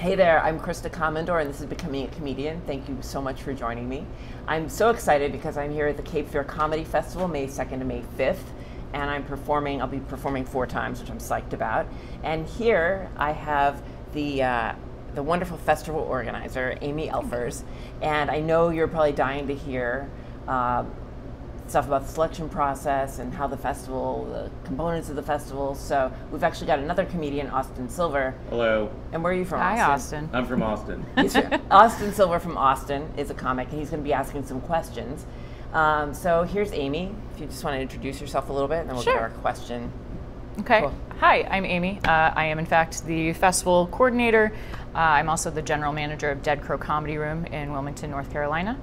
Hey there, I'm Krista Komondor, and this is Becoming a Comedian. Thank you so much for joining me. I'm so excited because I'm here at the Cape Fear Comedy Festival, May 2nd to May 5th, and I'll be performing 4 times, which I'm psyched about. And here I have the wonderful festival organizer, Aimee Elfers, and I know you're probably dying to hear stuff about the selection process and how the festival, the components of the festival. So we've actually got another comedian, Austin Silver. Hello. And where are you from, Hi, Austin? Austin. I'm from Austin. Austin Silver from Austin is a comic, and he's going to be asking some questions. So here's Aimee. If you just want to introduce yourself a little bit, and then we'll get our question. Okay. Cool. Hi, I'm Aimee. I am, in fact, the festival coordinator. I'm also the general manager of Dead Crow Comedy Room in Wilmington, North Carolina.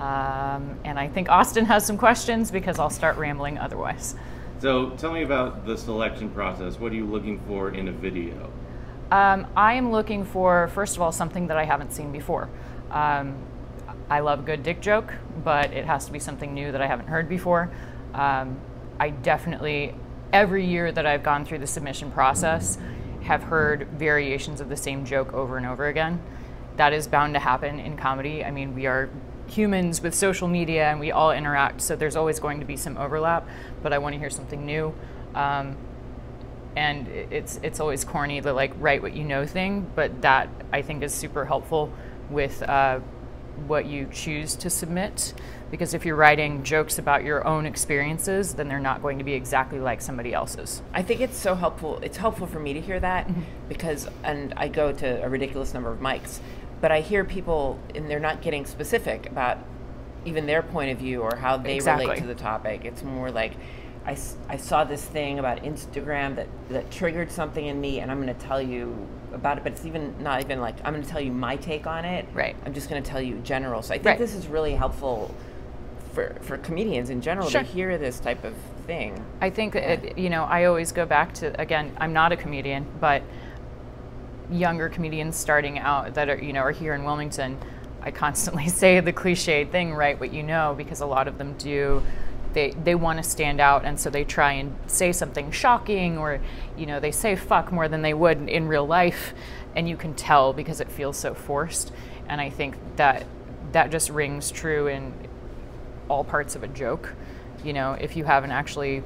And I think Austin has some questions because I'll start rambling otherwise. So tell me about the selection process. What are you looking for in a video? I am looking for, first of all, something that I haven't seen before. I love a good dick joke, but it has to be something new that I haven't heard before. I definitely, every year that I've gone through the submission process, have heard variations of the same joke over and over again. That is bound to happen in comedy. I mean, we are humans with social media and we all interact, so there's always going to be some overlap, but I want to hear something new. And it's always corny, the like write what you know thing, but that I think is super helpful with what you choose to submit, because if you're writing jokes about your own experiences, then they're not going to be exactly like somebody else's. I think it's so helpful. It's helpful for me to hear that because, and I go to a ridiculous number of mics, but I hear people and they're not getting specific about even their point of view or how they relate to the topic. It's more like, I saw this thing about Instagram that triggered something in me, and I'm going to tell you about it, but it's not even like, I'm going to tell you my take on it. Right. I'm just going to tell you general. So I think this is really helpful for comedians in general to hear this type of thing. I think, I always go back to, again, I'm not a comedian, but younger comedians starting out that are here in Wilmington, I constantly say the cliched thing, write what you know, because a lot of them do. They want to stand out, and so they try and say something shocking, or they say fuck more than they would in real life, and you can tell because it feels so forced. And I think that just rings true in all parts of a joke. If you haven't actually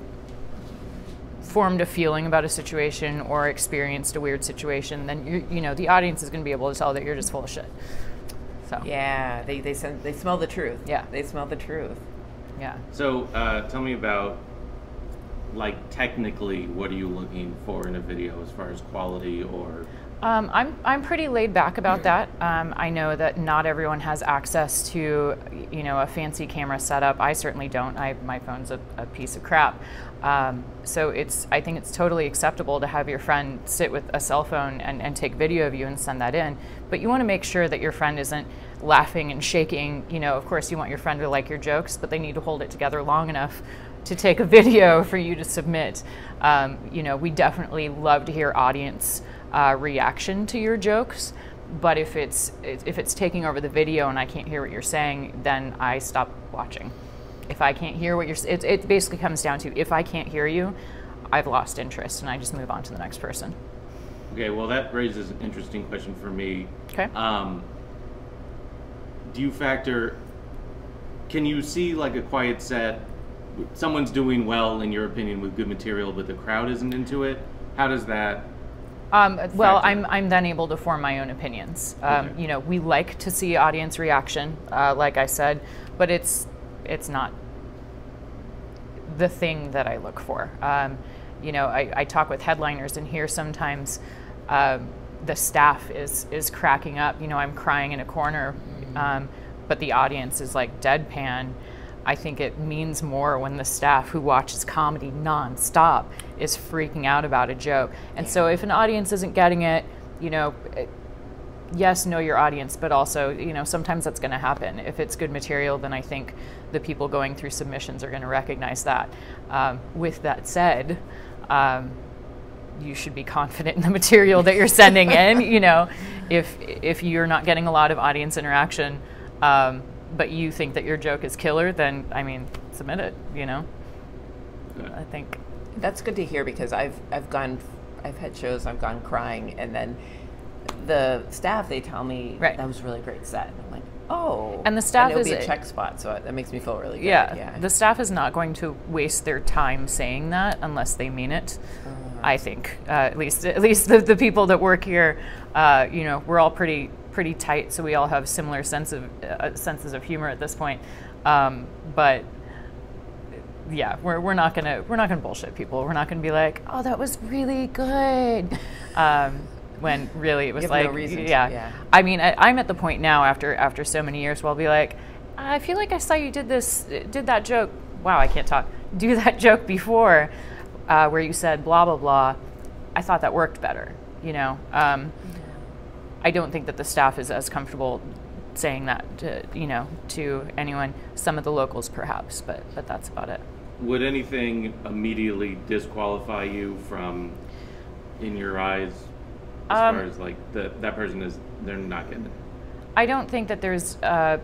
formed a feeling about a situation or experienced a weird situation, then the audience is going to be able to tell that you're just full of shit. So yeah, they smell the truth. Yeah, they smell the truth. Yeah. So tell me about, like, technically, what are you looking for in a video as far as quality or? I'm pretty laid back about that. I know that not everyone has access to a fancy camera setup. I certainly don't. My phone's a piece of crap. So I think it's totally acceptable to have your friend sit with a cell phone and take video of you and send that in. But you want to make sure that your friend isn't laughing and shaking. Of course you want your friend to like your jokes, but they need to hold it together long enough to take a video for you to submit. We definitely love to hear audience reaction to your jokes, but if it's taking over the video and I can't hear what you're saying, then I stop watching. If I can't hear what it basically comes down to, if I can't hear you, I've lost interest and I just move on to the next person. Okay, well that raises an interesting question for me. Okay. Can you see like a quiet set, someone's doing well in your opinion with good material, but the crowd isn't into it? How does that? Well, I'm then able to form my own opinions. Okay. We like to see audience reaction, like I said, but it's not the thing that I look for. I talk with headliners and hear sometimes the staff is cracking up. I'm crying in a corner, but the audience is like deadpan. I think it means more when the staff who watches comedy nonstop is freaking out about a joke. And so if an audience isn't getting it, yes, know your audience, but also, sometimes that's going to happen. If it's good material, then I think the people going through submissions are going to recognize that. With that said, you should be confident in the material that you're sending in. If you're not getting a lot of audience interaction, but you think that your joke is killer, then submit it. I think that's good to hear, because I've had shows I've gone crying, and then the staff, they tell me Right. that was a really great set. I'm like, oh. And the staff it'll is be a check spot, so that makes me feel really good. Yeah, the staff is not going to waste their time saying that unless they mean it. I think, at least the people that work here, you know, we're all pretty tight, so we all have similar senses of humor at this point. But yeah, we're not gonna bullshit people. We're not gonna be like, oh, that was really good. When really it was like, no reason yeah. I mean, I'm at the point now after so many years where I'll be like, I feel like I saw you did that joke. Wow, I can't talk. Do that joke before, where you said blah blah blah. I thought that worked better. You know, I don't think that the staff is as comfortable saying that to anyone. Some of the locals perhaps, but that's about it. Would anything immediately disqualify you from, in your eyes, as far as like that person they're not getting it? I don't think that there's a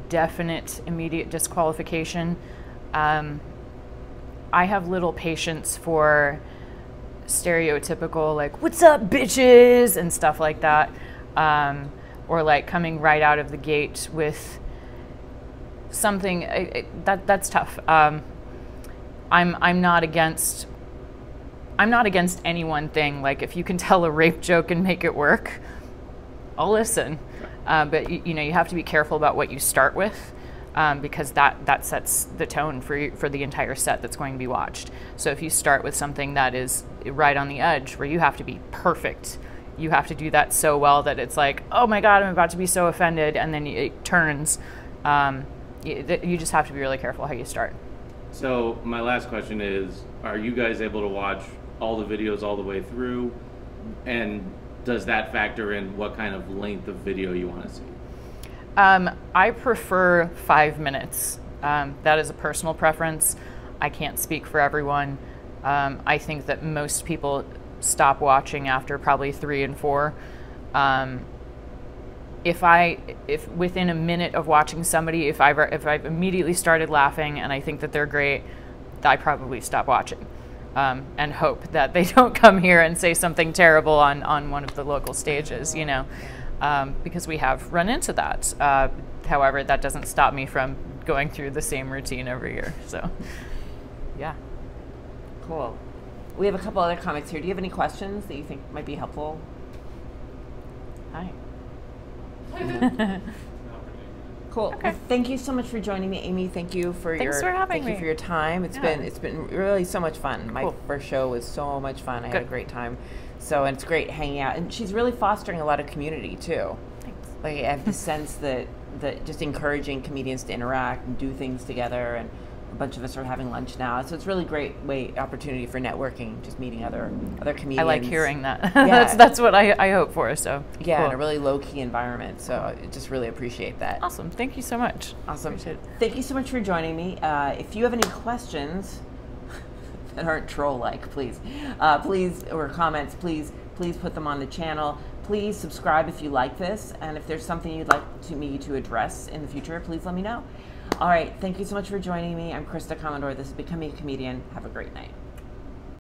definite immediate disqualification. I have little patience for stereotypical like "what's up, bitches" and stuff like that, or like coming right out of the gate with something that's tough. I'm not against any one thing. Like if you can tell a rape joke and make it work, I'll listen. But you have to be careful about what you start with, because that sets the tone for the entire set that's going to be watched. So if you start with something that is right on the edge, where you have to be perfect, you have to do that so well that it's like, oh my God, I'm about to be so offended, and then it turns. You just have to be really careful how you start. So my last question is, are you guys able to watch all the videos all the way through? And does that factor in what kind of length of video you want to see? I prefer 5 minutes. That is a personal preference. I can't speak for everyone. I think that most people stop watching after probably 3 and 4. If within a minute of watching somebody, if I've immediately started laughing and I think that they're great, I probably stop watching, and hope that they don't come here and say something terrible on one of the local stages, because we have run into that. However, that doesn't stop me from going through the same routine every year. So, yeah. Cool. We have a couple other comics here. Do you have any questions that you think might be helpful? Hi. Cool. Okay. Well, thank you so much for joining me, Aimee. Thank you for Thanks for having me. you for your time. It's been really so much fun. My Cool. first show was so much fun. I had a Good. great time. So, and it's great hanging out. And she's really fostering a lot of community too. Thanks. Like I have the sense that just encouraging comedians to interact and do things together, and a bunch of us are having lunch now. So it's really great opportunity for networking, just meeting other comedians. I like hearing that. Yeah. that's what I hope for. So Yeah, cool. in a really low-key environment. So I just really appreciate that. Awesome. Thank you so much. Awesome. Appreciate it. Thank you so much for joining me. If you have any questions that aren't troll-like, please, or comments, please put them on the channel. Please subscribe if you like this, and if there's something you'd like me to address in the future, please let me know. All right, thank you so much for joining me. I'm Krista Komondor. This is Becoming a Comedian. Have a great night.